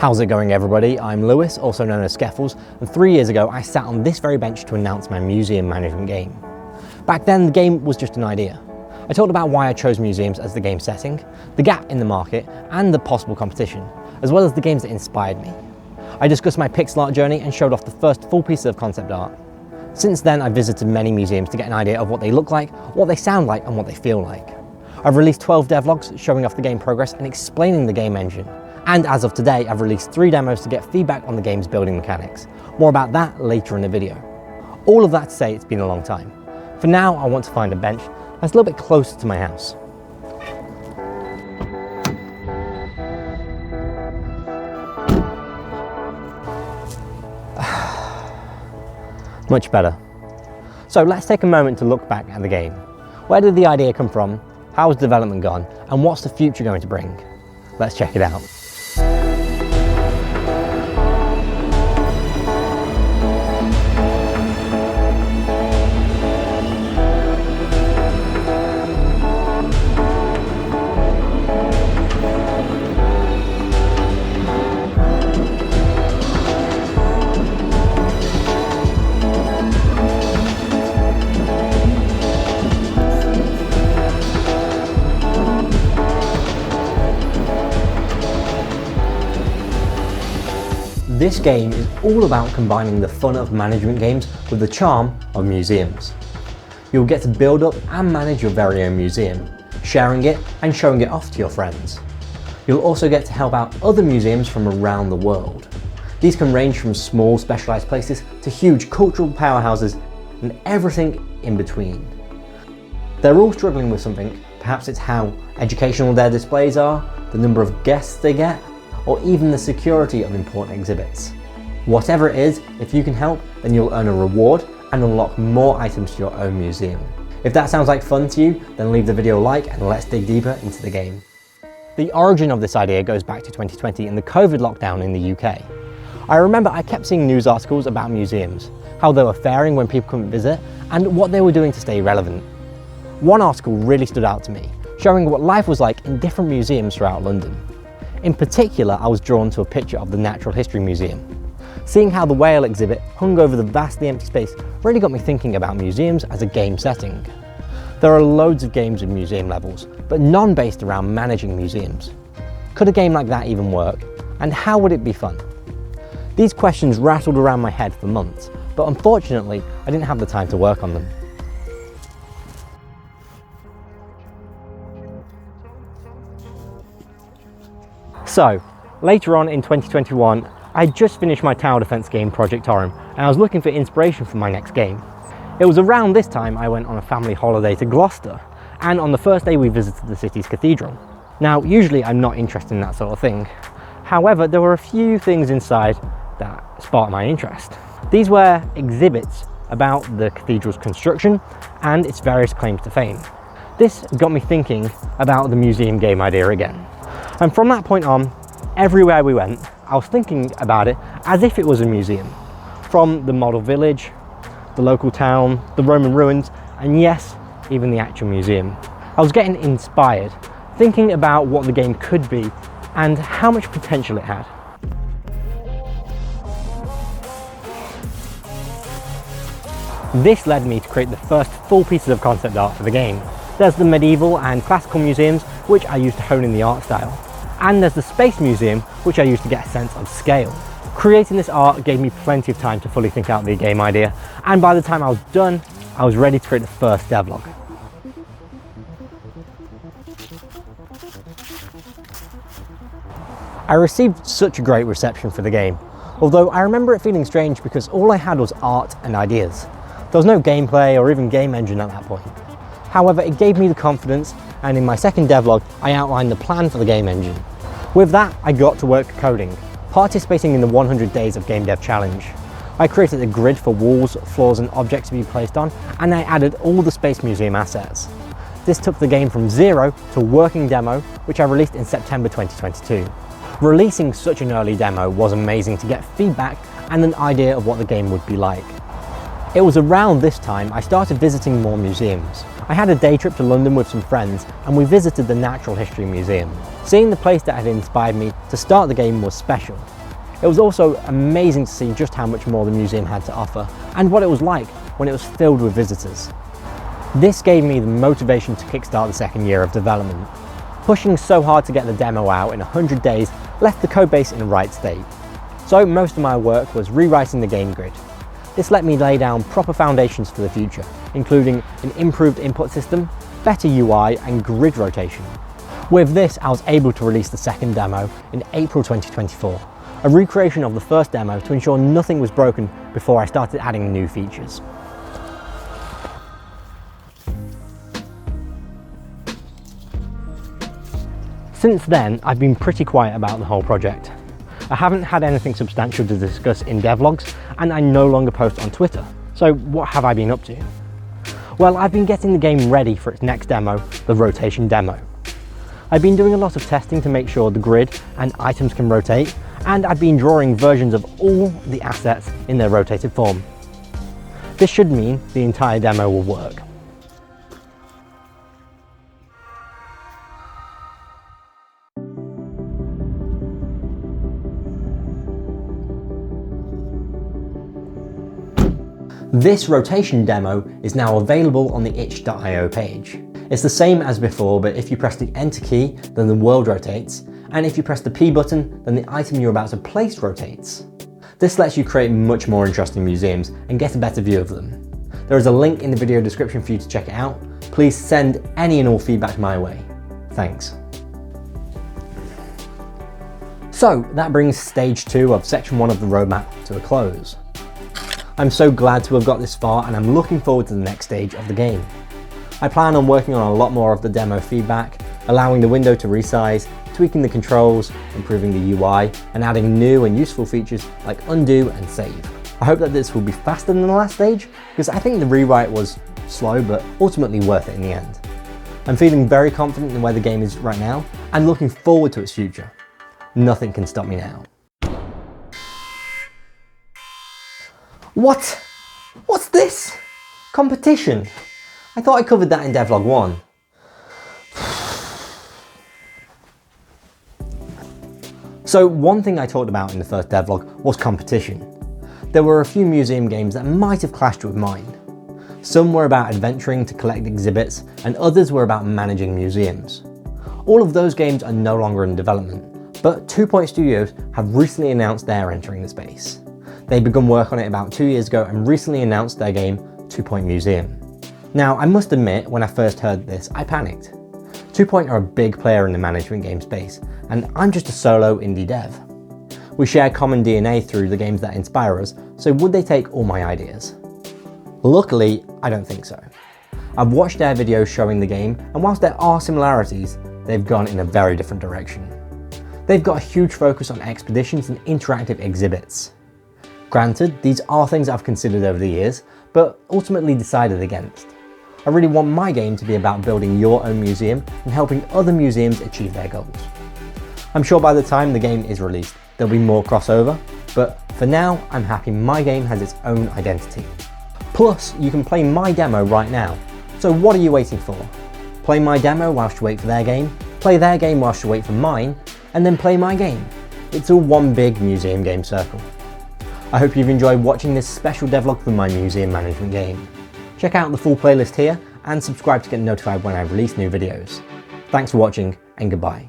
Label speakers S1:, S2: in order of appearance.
S1: How's it going, everybody? I'm Lewis, also known as Skeffels, and 3 years ago I sat on this very bench to announce my museum management game. Back then the game was just an idea. I talked about why I chose museums as the game setting, the gap in the market and the possible competition, as well as the games that inspired me. I discussed my pixel art journey and showed off the first full piece of concept art. Since then I've visited many museums to get an idea of what they look like, what they sound like and what they feel like. I've released 12 devlogs showing off the game progress and explaining the game engine. And as of today, I've released 3 demos to get feedback on the game's building mechanics. More about that later in the video. All of that to say it's been a long time. For now, I want to find a bench that's a little bit closer to my house. Much better. So let's take a moment to look back at the game. Where did the idea come from? How has development gone? And what's the future going to bring? Let's check it out. This game is all about combining the fun of management games with the charm of museums. You'll get to build up and manage your very own museum, sharing it and showing it off to your friends. You'll also get to help out other museums from around the world. These can range from small specialised places to huge cultural powerhouses and everything in between. They're all struggling with something. Perhaps it's how educational their displays are, the number of guests they get, or even the security of important exhibits. Whatever it is, if you can help, then you'll earn a reward and unlock more items to your own museum. If that sounds like fun to you, then leave the video a like and let's dig deeper into the game. The origin of this idea goes back to 2020 and the COVID lockdown in the UK. I remember I kept seeing news articles about museums, how they were faring when people couldn't visit, and what they were doing to stay relevant. One article really stood out to me, showing what life was like in different museums throughout London. In particular, I was drawn to a picture of the Natural History Museum. Seeing how the whale exhibit hung over the vastly empty space really got me thinking about museums as a game setting. There are loads of games with museum levels, but none based around managing museums. Could a game like that even work? And how would it be fun? These questions rattled around my head for months, but unfortunately, I didn't have the time to work on them. So, later on in 2021, I just finished my tower defense game Project Orem, and I was looking for inspiration for my next game. It was around this time I went on a family holiday to Gloucester, and on the first day we visited the city's cathedral. Now, usually I'm not interested in that sort of thing. However, there were a few things inside that sparked my interest. These were exhibits about the cathedral's construction and its various claims to fame. This got me thinking about the museum game idea again. And from that point on, everywhere we went, I was thinking about it as if it was a museum. From the model village, the local town, the Roman ruins, and yes, even the actual museum. I was getting inspired, thinking about what the game could be and how much potential it had. This led me to create the first full pieces of concept art for the game. There's the medieval and classical museums, which I used to hone in the art style. And there's the space museum, which I used to get a sense of scale. Creating this art gave me plenty of time to fully think out the game idea, and by the time I was done, I was ready to create the first devlog. I received such a great reception for the game, although I remember it feeling strange because all I had was art and ideas. There was no gameplay or even game engine at that point. However, it gave me the confidence, and in my second devlog, I outlined the plan for the game engine. With that, I got to work coding, participating in the 100 Days of Game Dev Challenge. I created a grid for walls, floors and objects to be placed on, and I added all the Space Museum assets. This took the game from zero to a working demo, which I released in September 2022. Releasing such an early demo was amazing to get feedback and an idea of what the game would be like. It was around this time I started visiting more museums. I had a day trip to London with some friends and we visited the Natural History Museum. Seeing the place that had inspired me to start the game was special. It was also amazing to see just how much more the museum had to offer and what it was like when it was filled with visitors. This gave me the motivation to kickstart the second year of development. Pushing so hard to get the demo out in 100 days left the codebase in the right state. So most of my work was rewriting the game grid. This let me lay down proper foundations for the future, including an improved input system, better UI and grid rotation. With this, I was able to release the second demo in April 2024, a recreation of the first demo to ensure nothing was broken before I started adding new features. Since then, I've been pretty quiet about the whole project. I haven't had anything substantial to discuss in devlogs, and I no longer post on Twitter. So what have I been up to? Well, I've been getting the game ready for its next demo, the rotation demo. I've been doing a lot of testing to make sure the grid and items can rotate, and I've been drawing versions of all the assets in their rotated form. This should mean the entire demo will work. This rotation demo is now available on the itch.io page. It's the same as before, but if you press the enter key, then the world rotates, and if you press the P button, then the item you're about to place rotates. This lets you create much more interesting museums and get a better view of them. There is a link in the video description for you to check it out. Please send any and all feedback my way. Thanks. So that brings stage 2 of section 1 of the roadmap to a close. I'm so glad to have got this far and I'm looking forward to the next stage of the game. I plan on working on a lot more of the demo feedback, allowing the window to resize, tweaking the controls, improving the UI, and adding new and useful features like undo and save. I hope that this will be faster than the last stage, because I think the rewrite was slow but ultimately worth it in the end. I'm feeling very confident in where the game is right now and looking forward to its future. Nothing can stop me now. What? What's this? Competition? I thought I covered that in Devlog 1. So one thing I talked about in the first devlog was competition. There were a few museum games that might have clashed with mine. Some were about adventuring to collect exhibits, and others were about managing museums. All of those games are no longer in development, but 2 Point Studios have recently announced they're entering the space. They began work on it about 2 years ago and recently announced their game, 2 Point Museum. Now, I must admit, when I first heard this, I panicked. 2 Point are a big player in the management game space, and I'm just a solo indie dev. We share common DNA through the games that inspire us, so would they take all my ideas? Luckily, I don't think so. I've watched their videos showing the game, and whilst there are similarities, they've gone in a very different direction. They've got a huge focus on expeditions and interactive exhibits. Granted, these are things I've considered over the years, but ultimately decided against. I really want my game to be about building your own museum and helping other museums achieve their goals. I'm sure by the time the game is released, there'll be more crossover, but for now, I'm happy my game has its own identity. Plus, you can play my demo right now, so what are you waiting for? Play my demo whilst you wait for their game, play their game whilst you wait for mine, and then play my game. It's all one big museum game circle. I hope you've enjoyed watching this special devlog for my museum management game. Check out the full playlist here and subscribe to get notified when I release new videos. Thanks for watching and goodbye.